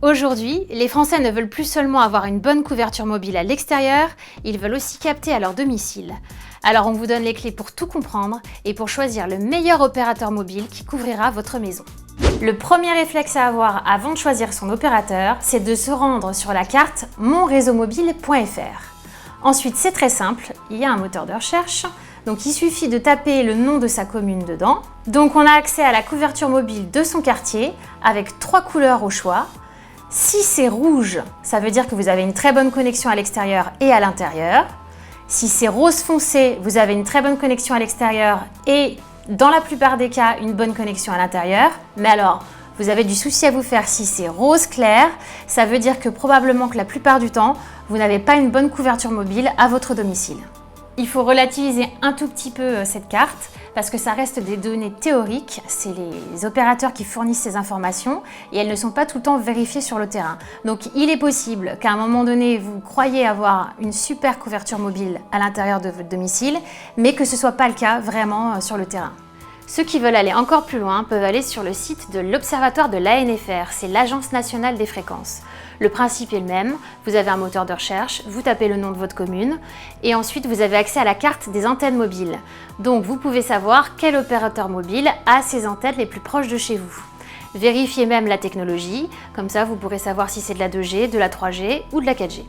Aujourd'hui, les Français ne veulent plus seulement avoir une bonne couverture mobile à l'extérieur, ils veulent aussi capter à leur domicile. Alors on vous donne les clés pour tout comprendre et pour choisir le meilleur opérateur mobile qui couvrira votre maison. Le premier réflexe à avoir avant de choisir son opérateur, c'est de se rendre sur la carte monreseaumobile.fr. Ensuite, c'est très simple, il y a un moteur de recherche, donc il suffit de taper le nom de sa commune dedans. Donc on a accès à la couverture mobile de son quartier avec 3 couleurs au choix. Si c'est rouge, ça veut dire que vous avez une très bonne connexion à l'extérieur et à l'intérieur. Si c'est rose foncé, vous avez une très bonne connexion à l'extérieur et, dans la plupart des cas, une bonne connexion à l'intérieur. Mais alors, vous avez du souci à vous faire si c'est rose clair, ça veut dire que probablement que la plupart du temps, vous n'avez pas une bonne couverture mobile à votre domicile. Il faut relativiser un tout petit peu cette carte parce que ça reste des données théoriques, c'est les opérateurs qui fournissent ces informations et elles ne sont pas tout le temps vérifiées sur le terrain. Donc il est possible qu'à un moment donné, vous croyez avoir une super couverture mobile à l'intérieur de votre domicile, mais que ce ne soit pas le cas vraiment sur le terrain. Ceux qui veulent aller encore plus loin peuvent aller sur le site de l'Observatoire de l'ANFR, c'est l'Agence nationale des fréquences. Le principe est le même, vous avez un moteur de recherche, vous tapez le nom de votre commune et ensuite vous avez accès à la carte des antennes mobiles. Donc vous pouvez savoir quel opérateur mobile a ses antennes les plus proches de chez vous. Vérifiez même la technologie, comme ça vous pourrez savoir si c'est de la 2G, de la 3G ou de la 4G.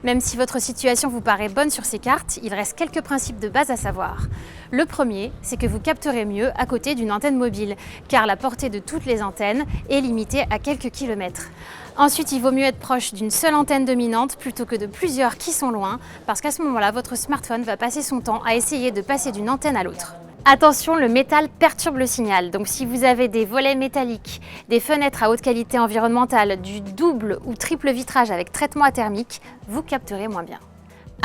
Même si votre situation vous paraît bonne sur ces cartes, il reste quelques principes de base à savoir. Le premier, c'est que vous capterez mieux à côté d'une antenne mobile, car la portée de toutes les antennes est limitée à quelques kilomètres. Ensuite, il vaut mieux être proche d'une seule antenne dominante plutôt que de plusieurs qui sont loin, parce qu'à ce moment-là, votre smartphone va passer son temps à essayer de passer d'une antenne à l'autre. Attention, le métal perturbe le signal, donc si vous avez des volets métalliques, des fenêtres à haute qualité environnementale, du double ou triple vitrage avec traitement thermique, vous capterez moins bien.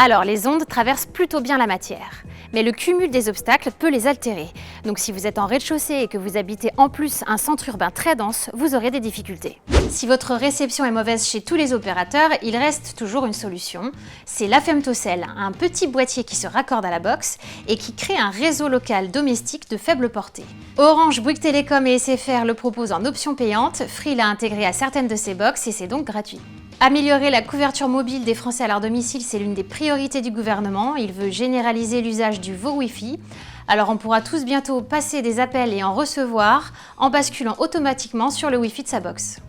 Alors, les ondes traversent plutôt bien la matière, mais le cumul des obstacles peut les altérer. Donc si vous êtes en rez-de-chaussée et que vous habitez en plus un centre urbain très dense, vous aurez des difficultés. Si votre réception est mauvaise chez tous les opérateurs, il reste toujours une solution. C'est la Femtocell, un petit boîtier qui se raccorde à la box et qui crée un réseau local domestique de faible portée. Orange, Bouygues Telecom et SFR le proposent en option payante, Free l'a intégré à certaines de ses box et c'est donc gratuit. Améliorer la couverture mobile des Français à leur domicile, c'est l'une des priorités du gouvernement. Il veut généraliser l'usage du veau Wi-Fi. Alors on pourra tous bientôt passer des appels et en recevoir en basculant automatiquement sur le Wi-Fi de sa box.